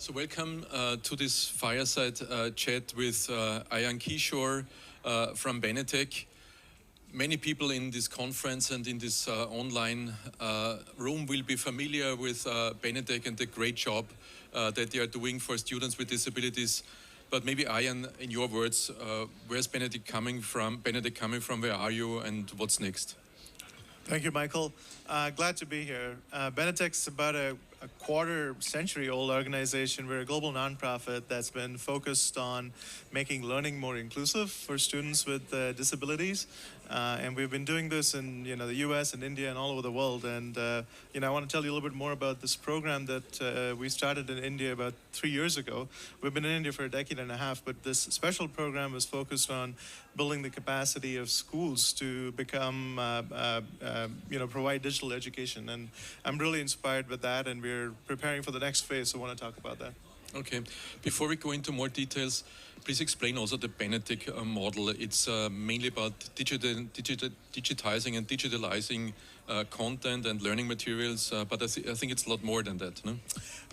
So welcome to this fireside chat with Ayan Kishore from Benetech. Many people in this conference and in this online room will be familiar with Benetech and the great job that they are doing for students with disabilities. But maybe Ayan, in your words, where's Benetech coming from? Benetech coming from? Where are you, and what's next? Thank you, Michael. Glad to be here. Benetech's about a quarter century old organization. We're a global nonprofit that's been focused on making learning more inclusive for students with disabilities. And we've been doing this in the U.S. and India and all over the world. And I want to tell you a little bit more about this program that we started in India about 3 years ago. We've been in India for a decade and a half, but this special program is focused on building the capacity of schools to become, provide digital education. And I'm really inspired with that, and we're preparing for the next phase, so I want to talk about that. Okay. Before we go into more details, please explain also the Benetech model. It's mainly about digitizing and digitalizing content and learning materials, but I think it's a lot more than that, no?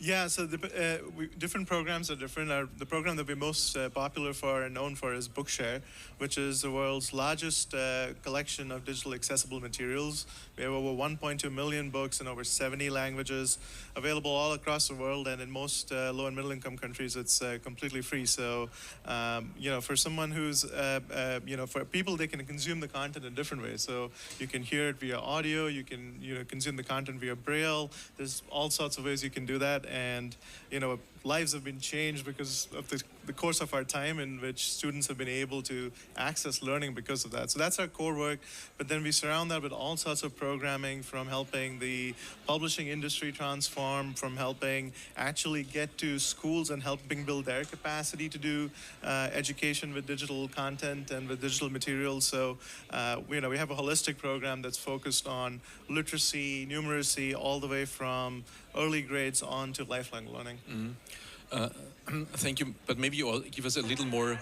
Yeah, so different programs are different. The program that we're most popular for and known for is Bookshare, which is the world's largest collection of digital accessible materials. We have over 1.2 million books in over 70 languages, available all across the world, and in most low and middle income countries, it's completely free. So, for someone who's, for people, they can consume the content in different ways. So you can hear it via audio, you can, consume the content via Braille. There's all sorts of ways you can do that. And, lives have been changed because of the course of our time in which students have been able to access learning because of that. So that's our core work. But then we surround that with all sorts of programming, from helping the publishing industry transform, from helping actually get to schools and helping build their capacity to do education with digital content and with digital materials. So, we have a holistic program that's focused on literacy, numeracy, all the way from early grades on to lifelong learning. Thank you, but maybe you all give us a little more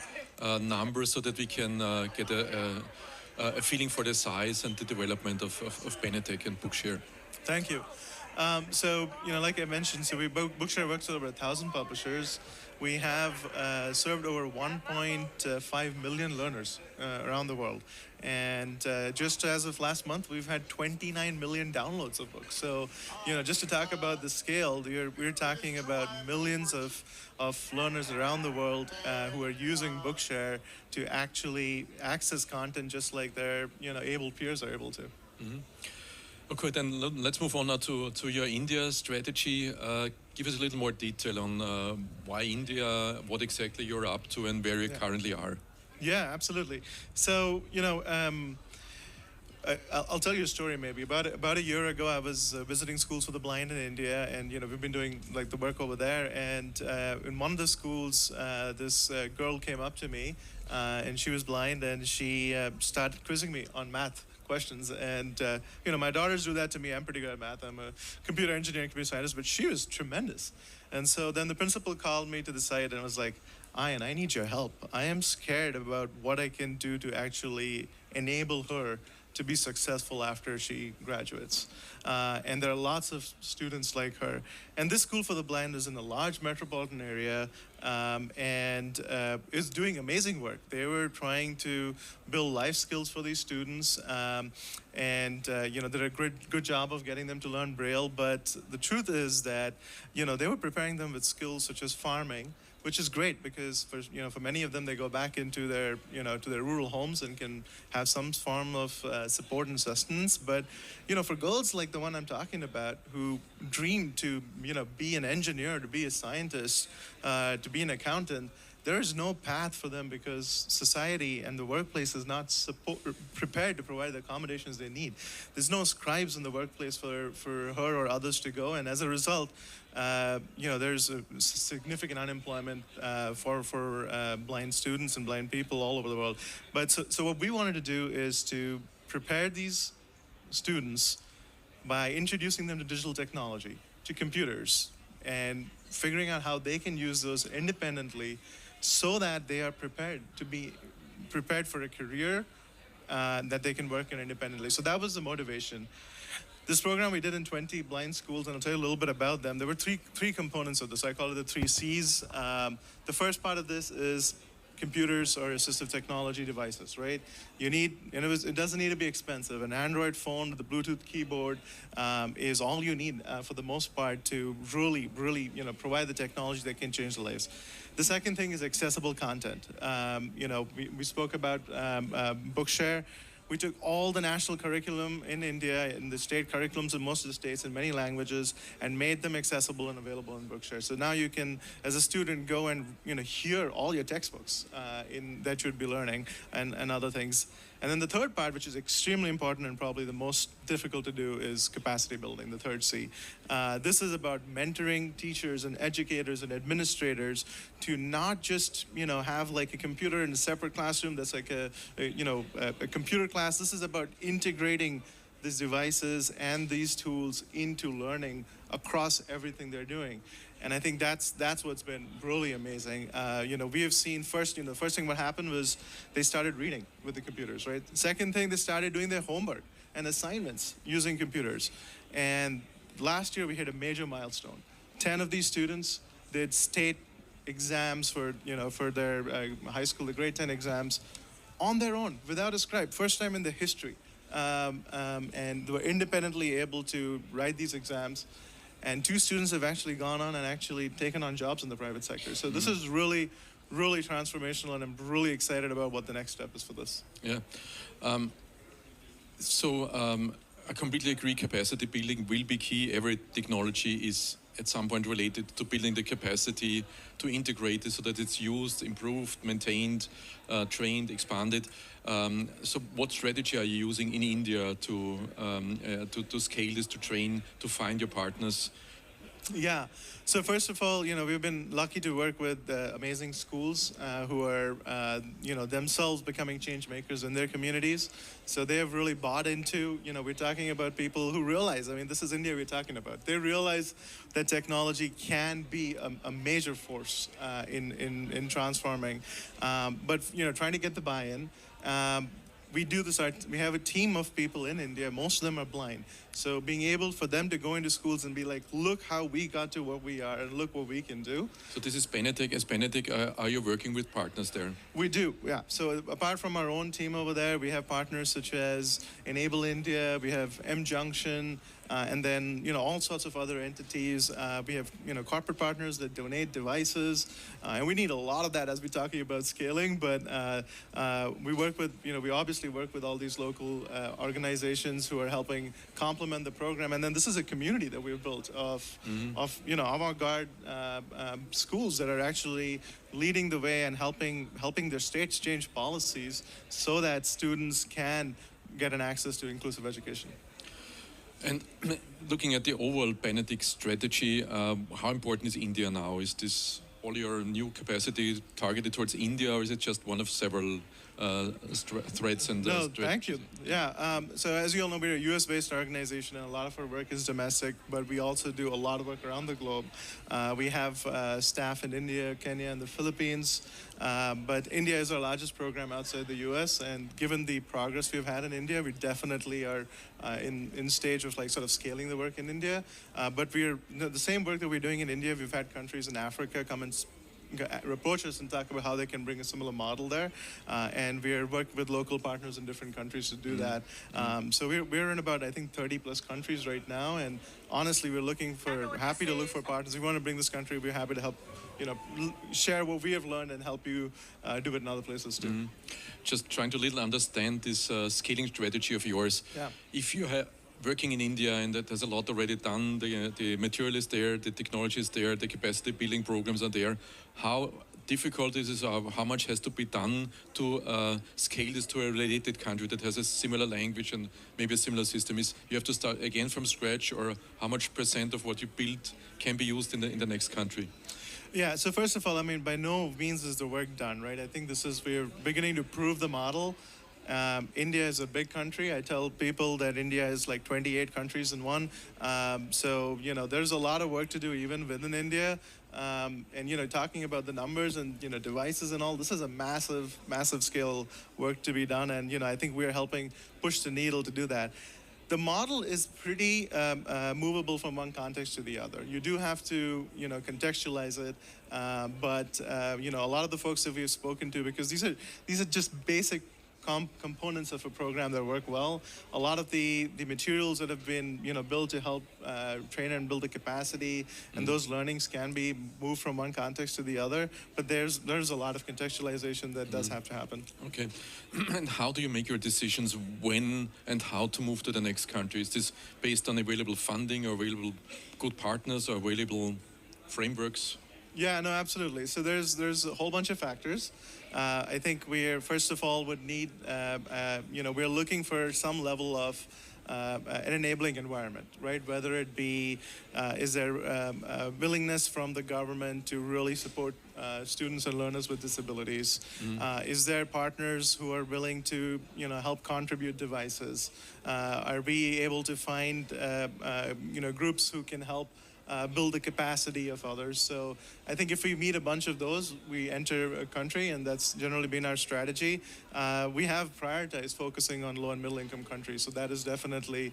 numbers so that we can get a feeling for the size and the development of Benetech and Bookshare. Thank you. Like I mentioned, Bookshare works with over 1,000 publishers. We have served over 1.5 million learners around the world. And just as of last month, we've had 29 million downloads of books. So, just to talk about the scale, we're talking about millions of learners around the world who are using Bookshare to actually access content just like their, able peers are able to. Mm-hmm. Okay, then let's move on now to your India strategy. Give us a little more detail on why India, what exactly you're up to, and where you currently are. Yeah, absolutely. So, I'll tell you a story maybe. About a year ago, I was visiting schools for the blind in India, and we've been doing the work over there. And in one of the schools, this girl came up to me, and she was blind, and she started quizzing me on math questions. And my daughters do that to me. I'm pretty good at math. I'm a computer engineer and computer scientist, but she was tremendous. And so then the principal called me to the side and was like, Ayan, I need your help. I am scared about what I can do to actually enable her to be successful after she graduates. And there are lots of students like her. And this School for the Blind is in a large metropolitan area and is doing amazing work. They were trying to build life skills for these students and did a good job of getting them to learn Braille. But the truth is that, they were preparing them with skills such as farming, which is great because for many of them, they go back into their to their rural homes and can have some form of support and sustenance. But for girls like the one I'm talking about who dream to be an engineer, to be a scientist, to be an accountant, there is no path for them because society and the workplace is not prepared to provide the accommodations they need. There's no scribes in the workplace for her or others to go, and as a result, there's a significant unemployment for blind students and blind people all over the world. But so what we wanted to do is to prepare these students by introducing them to digital technology, to computers, and figuring out how they can use those independently so that they are prepared for a career that they can work in independently. So that was the motivation. This program we did in 20 blind schools, and I'll tell you a little bit about them. There were three components of this. I call it the 3 Cs. The first part of this is computers or assistive technology devices, right? It doesn't need to be expensive. An Android phone with a Bluetooth keyboard is all you need for the most part to really, provide the technology that can change the lives. The second thing is accessible content. We spoke about Bookshare. We took all the national curriculum in India, in the state curriculums in most of the states in many languages, and made them accessible and available in Bookshare. So now you can, as a student, go and hear all your textbooks that you'd be learning and other things. And then the third part, which is extremely important and probably the most difficult to do, is capacity building, the third C. This is about mentoring teachers and educators and administrators to not just, have like a computer in a separate classroom that's like a computer class. This is about integrating these devices and these tools into learning across everything they're doing. And I think that's what's been really amazing. We have seen first thing what happened was they started reading with the computers, right? Second thing, they started doing their homework and assignments using computers. And last year we hit a major milestone. 10 of these students did state exams for their high school, the grade 10 exams, on their own, without a scribe. First time in the history. And they were independently able to write these exams. And 2 students have actually gone on and actually taken on jobs in the private sector. So this is really, really transformational, and I'm really excited about what the next step is for this. Yeah. I completely agree. Capacity building will be key. Every technology is at some point related to building the capacity to integrate it so that it's used, improved, maintained, trained, expanded. So what strategy are you using in India to scale this, to train, to find your partners? Yeah. So first of all, we've been lucky to work with amazing schools who are, themselves becoming change makers in their communities. So they have really bought into, we're talking about people who realize, this is India we're talking about. They realize that technology can be a major force in transforming. But, trying to get the buy-in. We do this, we have a team of people in India, most of them are blind. So being able for them to go into schools and be like, look how we got to what we are and look what we can do. So this is Benetech. As Benetech, are you working with partners there? We do, yeah. So apart from our own team over there, we have partners such as Enable India, we have M Junction, and then, all sorts of other entities. We have, corporate partners that donate devices. And we need a lot of that as we're talking about scaling. But we work with, we obviously work with all these local organizations who are helping complement the program. And then this is a community that we've built of avant-garde schools that are actually leading the way and helping their states change policies so that students can get an access to inclusive education. And looking at the overall Benetech strategy, how important is India now? Is this all your new capacity targeted towards India, or is it just one of several threats and No, thank you. Yeah, so as you all know, we're a US-based organization, and a lot of our work is domestic, but we also do a lot of work around the globe. We have staff in India, Kenya, and the Philippines, but India is our largest program outside the US, and given the progress we've had in India, we definitely are in stage of sort of scaling the work in India. But we're the same work that we're doing in India, we've had countries in Africa come and approach us and talk about how they can bring a similar model there, and we're working with local partners in different countries to do that. So we're in about, I think, 30 plus countries right now, and honestly, we're happy to look for partners. We want to bring this country. We're happy to help, share what we have learned and help you do it in other places too. Just trying to little understand this scaling strategy of yours. Yeah. If you have working in India, and that has a lot already done, the material is there, the technology is there, the capacity building programs are there. How difficult is this, how much has to be done to scale this to a related country that has a similar language and maybe a similar system? Is you have to start again from scratch, or how much % of what you built can be used in the next country? Yeah, so first of all, by no means is the work done, right? I think we're beginning to prove the model. India is a big country. I tell people that India is like 28 countries in one. So, there's a lot of work to do even within India. And, talking about the numbers and, devices and all, this is a massive, massive scale work to be done. And, I think we're helping push the needle to do that. The model is pretty movable from one context to the other. You do have to, contextualize it, but a lot of the folks that we've spoken to, because these are just basic components of a program that work well. A lot of the materials that have been built to help train and build the capacity, and those learnings can be moved from one context to the other. But there's a lot of contextualization that does have to happen. Okay. And how do you make your decisions when and how to move to the next country? Is this based on available funding or available good partners or available frameworks? Yeah, no, absolutely. So there's a whole bunch of factors. I think we're first of all would need we're looking for some level of an enabling environment, right? Whether it be is there willingness from the government to really support students and learners with disabilities? Is there partners who are willing to help contribute devices? Are we able to find groups who can help build the capacity of others? So I think if we meet a bunch of those, we enter a country, and that's generally been our strategy. We have prioritized focusing on low and middle income countries, so that is definitely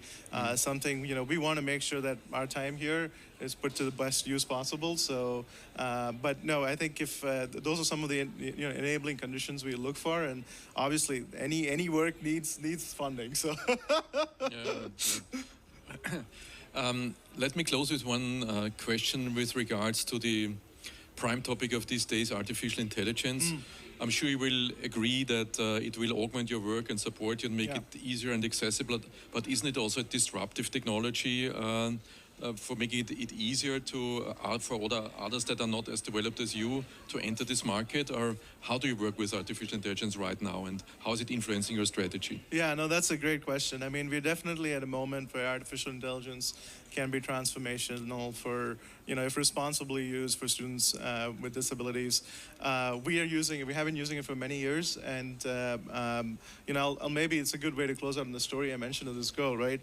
something we want to make sure that our time here is put to the best use possible. So, but no, I think if those are some of the enabling conditions we look for, and obviously any work needs funding. So. Let me close with one question with regards to the prime topic of these days, artificial intelligence. I'm sure you will agree that it will augment your work and support you and make it easier and accessible. But isn't it also a disruptive technology for making it easier to for others that are not as developed as you to enter this market? Or how do you work with artificial intelligence right now, and how is it influencing your strategy? Yeah, no, that's a great question. I mean, we're definitely at a moment where artificial intelligence can be transformational for, if responsibly used for students with disabilities. We have been using it for many years, and maybe it's a good way to close out on the story I mentioned of this girl, right?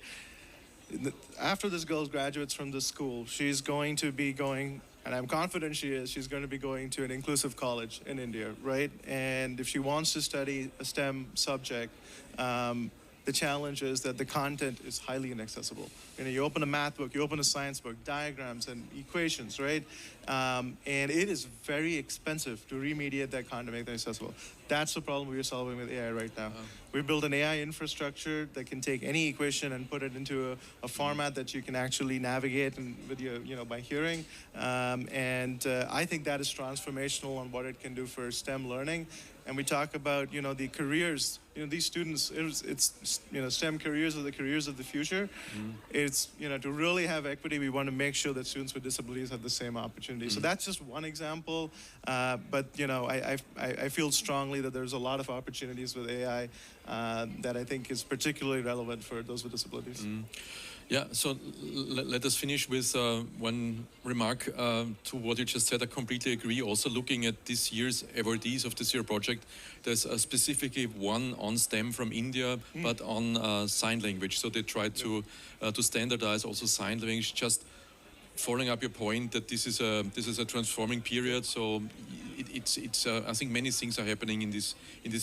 After this girl graduates from this school, she's going to be going, and I'm confident she's going to be going to an inclusive college in India, right? And if she wants to study a STEM subject, the challenge is that the content is highly inaccessible. You open a math book, you open a science book, diagrams and equations, right? And it is very expensive to remediate that content, make them accessible. That's the problem we are solving with AI right now. We built an AI infrastructure that can take any equation and put it into a format that you can actually navigate and with your, by hearing. I think that is transformational on what it can do for STEM learning. And we talk about, the careers, these students, it's STEM careers are the careers of the future. It's, to really have equity, we want to make sure that students with disabilities have the same opportunity. So that's just one example. But, I feel strongly that there's a lot of opportunities with AI that I think is particularly relevant for those with disabilities. Yeah, so let us finish with one remark to what you just said. I completely agree. Also looking at this year's awardees of this year project, there's specifically one on STEM from India, but on sign language. So they tried to standardize also sign language. Just following up your point that this is a transforming period. So it's I think many things are happening in these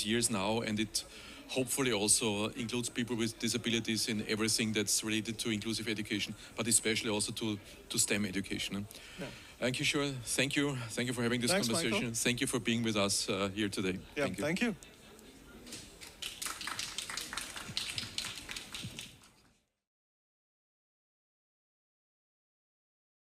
years now, and it hopefully also includes people with disabilities in everything that's related to inclusive education, but especially also to STEM education. Yeah. Kishore, thank you for having this conversation. Michael. Thank you for being with us here today. Yeah, thank you.